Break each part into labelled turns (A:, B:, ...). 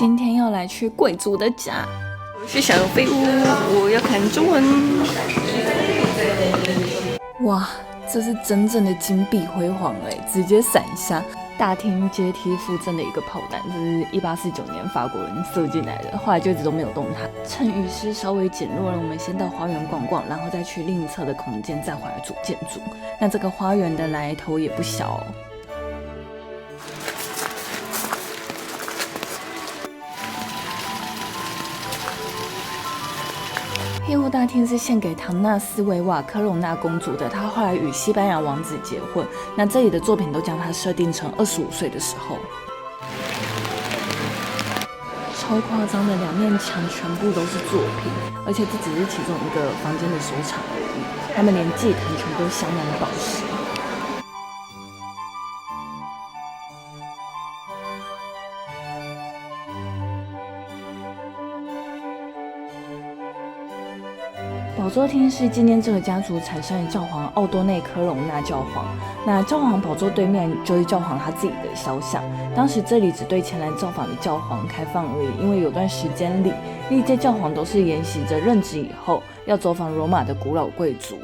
A: 今天要来去贵族的家，我是小废物，我要看中文。哇，这是真正的金碧辉煌哎，直接闪一下。大厅阶梯附赠的一个炮弹，这是1849年法国人射进来的，后来就一直都没有动弹。趁雨势稍微减弱了，我们先到花园逛逛，然后再去另一侧的空间，再回来主建筑。那这个花园的来头也不小哦。黑屋大厅是献给唐纳斯维瓦科隆纳公主的，她后来与西班牙王子结婚。那这里的作品都将她设定成25岁的时候。超夸张的，两面墙全部都是作品，而且这只是其中一个房间的收藏而已。他们连祭坛全部都镶满了宝石。宝座厅是纪念这个家族产生的教皇奥多内科隆纳教皇。那教皇宝座对面就是教皇他自己的肖像。当时这里只对前来造访的教皇开放而已，因为有段时间里，历届教皇都是沿袭着任职以后要走访罗马的古老贵族。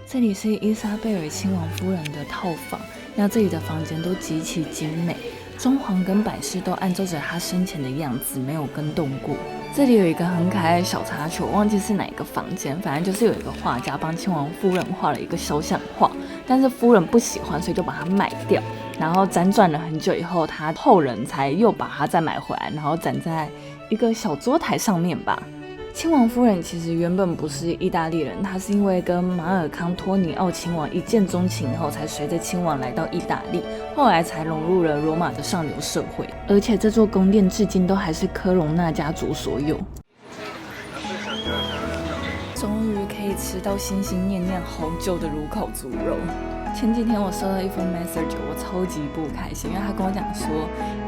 A: 这里是伊莎贝尔亲王夫人的套房，那这里的房间都极其精美。装潢跟摆饰都按照着他生前的样子，没有更动过。这里有一个很可爱的小插曲，我忘记是哪个房间，反正就是有一个画家帮亲王夫人画了一个肖像画，但是夫人不喜欢，所以就把它卖掉。然后辗转了很久以后，他后人才又把它再买回来，然后展在一个小桌台上面吧。亲王夫人其实原本不是意大利人，她是因为跟马尔康托尼奥亲王一见钟情后，才随着亲王来到意大利，后来才融入了罗马的上流社会。而且这座宫殿至今都还是科隆纳家族所有。终于可以吃到心心念念好久的炉烤猪肉。前几天我收到一封 message， 我超级不开心，因为他跟我讲说，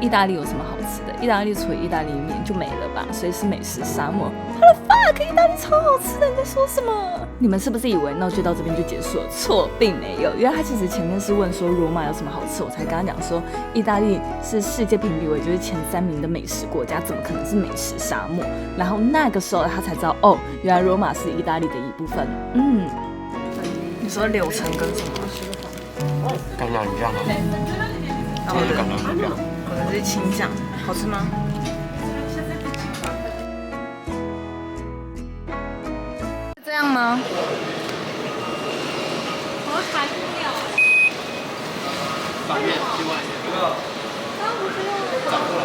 A: 意大利有什么好吃的？意大利除了意大利面就没了吧，所以是美食沙漠。What the fuck， 意大利超好吃的，你在说什么？你们是不是以为闹剧到这边就结束了？错，并没有，因为他其实前面是问说罗马有什么好吃，我才跟他讲说，意大利是世界评比为就是前3名的美食国家，怎么可能是美食沙漠？然后那个时候他才知道，哦，原来罗马是意大利的一部分。你说柳橙跟什么？
B: 橄榄酱啊，
A: 然后橄榄酱，可能是青酱，好吃吗？是这样吗？
C: 我还不了。
B: 反面去外面。
C: 刚不是用
B: 转过来。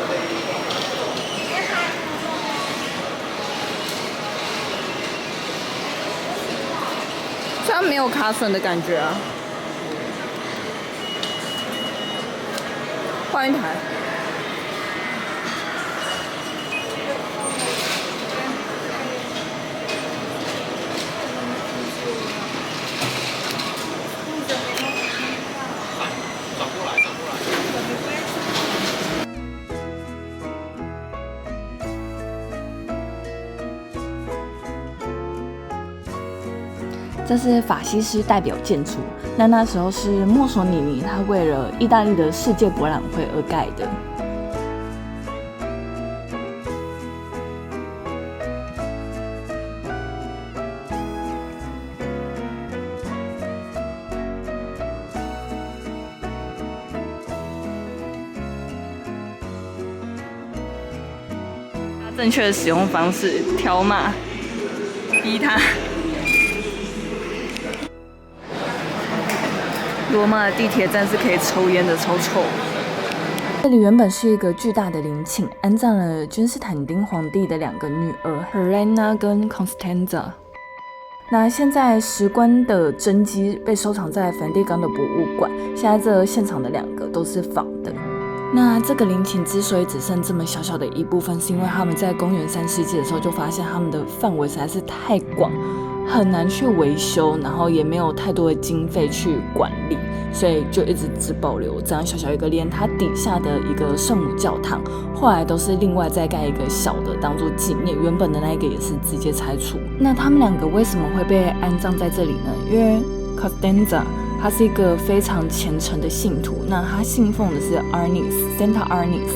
A: 虽然没有卡榫的感觉啊。换一台。
B: 转过来。
A: 这是法西斯代表建筑，那时候是墨索里尼他为了意大利的世界博览会而盖的。正确的使用方式，条码，逼他。罗马的地铁站是可以抽烟的，超臭。这里原本是一个巨大的陵寝，安葬了君士坦丁皇帝的2个女儿 Helena 跟 Constanza。那现在石棺的真迹被收藏在梵蒂冈的博物馆，现在这现场的2个都是仿的。那这个陵寝之所以只剩这么小小的一部分，是因为他们在公元3世纪的时候就发现他们的范围实在是太广，很难去维修，然后也没有太多的经费去管理，所以就一直只保留这样小小一个，连它底下的一个圣母教堂，后来都是另外再盖一个小的当做纪念，原本的那一个也是直接拆除。那他们2个为什么会被安葬在这里呢？因为 Costanza 他是一个非常虔诚的信徒。那他信奉的是 Santa Arnis，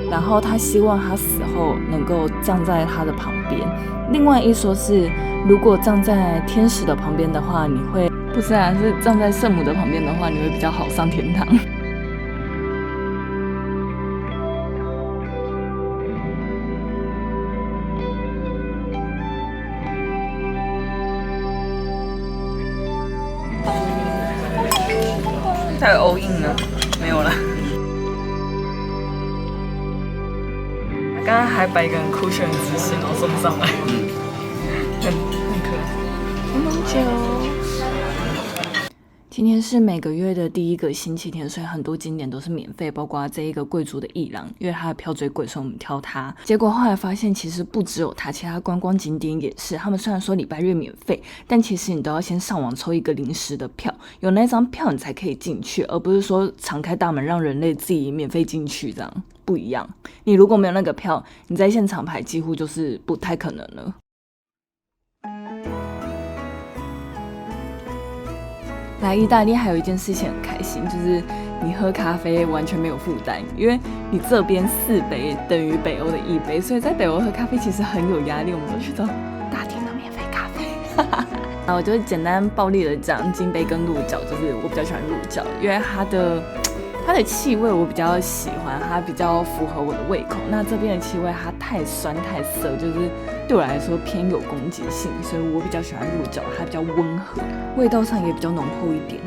A: 然后他希望他死后能够葬在他的旁边。另外一说是，如果葬在天使的旁边的话，你会不是啊，是葬在圣母的旁边的话，你会比较好上天堂。太 all in 了，没有了。他刚刚还摆一个很酷炫的姿势，然后送上来，很可爱。柠檬酒。今天是每个月的第一个星期天，所以很多景点都是免费，包括这一个贵族的艺廊，因为它的票最贵，所以我们挑它。结果后来发现，其实不只有它，其他观光景点也是。他们虽然说礼拜日免费，但其实你都要先上网抽一个临时的票，有那张票你才可以进去，而不是说敞开大门让人类自己免费进去，这样不一样。你如果没有那个票，你在现场排几乎就是不太可能了。来意大利还有一件事情很开心，就是你喝咖啡完全没有负担，因为你这边4杯等于北欧的1杯，所以在北欧喝咖啡其实很有压力。我们都去找大厅的免费咖啡。那我就简单暴力的讲金杯跟鹿角，就是我比较喜欢鹿角，因为它的气味我比较喜欢，它比较符合我的胃口。那这边的气味它太酸太涩，就是对我来说偏有攻击性，所以我比较喜欢鹿角，它比较温和，味道上也比较浓厚一点。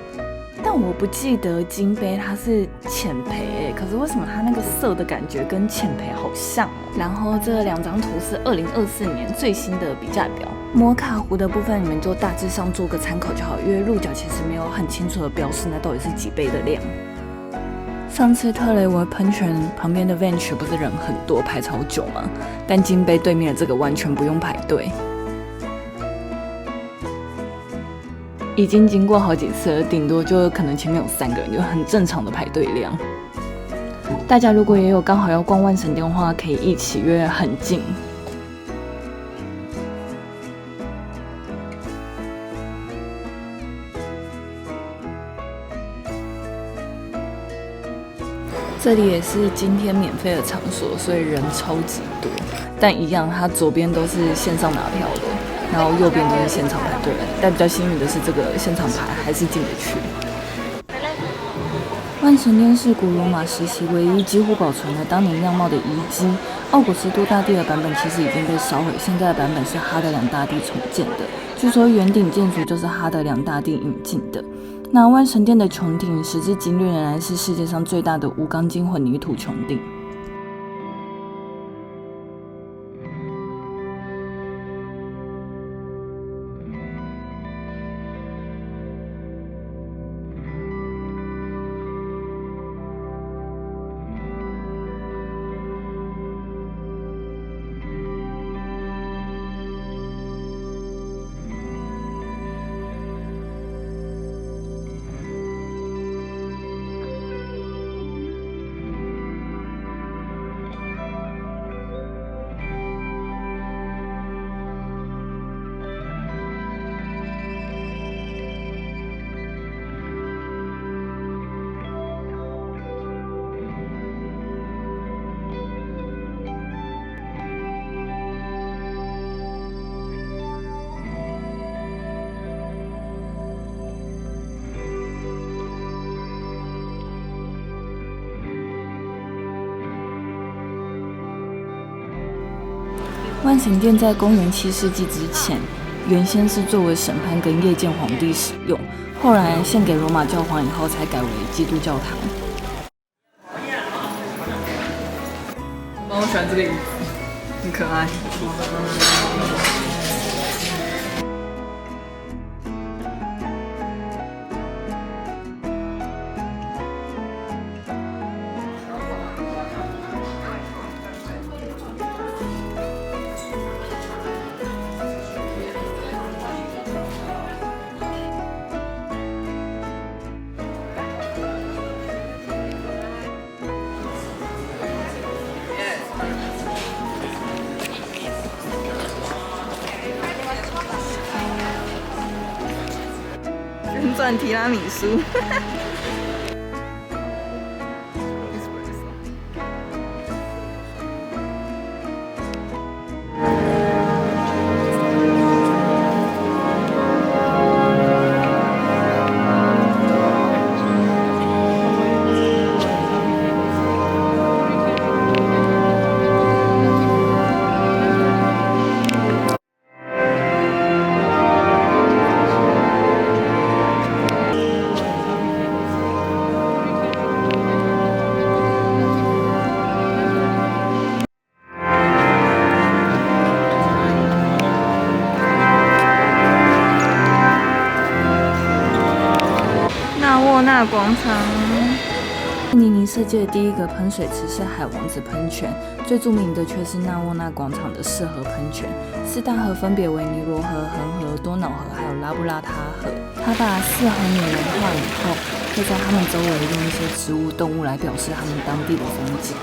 A: 但我不记得金杯它是浅焙可是为什么它那个涩的感觉跟浅焙好像然后这2张图是2024年最新的比价表，摩卡壶的部分你们就大致上做个参考就好，因为鹿角其实没有很清楚的标示那到底是几杯的量。上次特雷维喷泉旁边的 Venge 不是人很多排超久吗？但金杯对面的这个完全不用排队，已经经过好几次了，顶多就可能前面有3个人，就很正常的排队量。大家如果也有刚好要逛万神殿的话，可以一起，因为很近。这里也是今天免费的场所，所以人超级多。但一样，它左边都是线上拿票的，然后右边都是现场排队。但比较幸运的是，这个现场排还是进得去。万神殿是古罗马时期唯一几乎保存了当年样貌的遗迹。奥古斯都大帝的版本其实已经被烧毁，现在的版本是哈德良大帝重建的。据说圆顶建筑就是哈德良大帝引进的。那万神殿的穹顶，时至今日仍然是世界上最大的无钢筋混凝土穹顶。万神殿在公元7世纪之前，原先是作为审判跟夜见皇帝使用，后来献给罗马教皇以后，才改为基督教堂。我喜欢这个椅子，很可爱。旋转提拉米苏。纳沃纳广场，尼尼设计的第一个喷水池是海王子喷泉，最著名的却是纳沃纳广场的4河喷泉。4大河分别为尼罗河、恒河、多瑙河，还有拉布拉他河。它把4河拟人化以后，会在它们周围用一些植物、动物来表示它们当地的风景。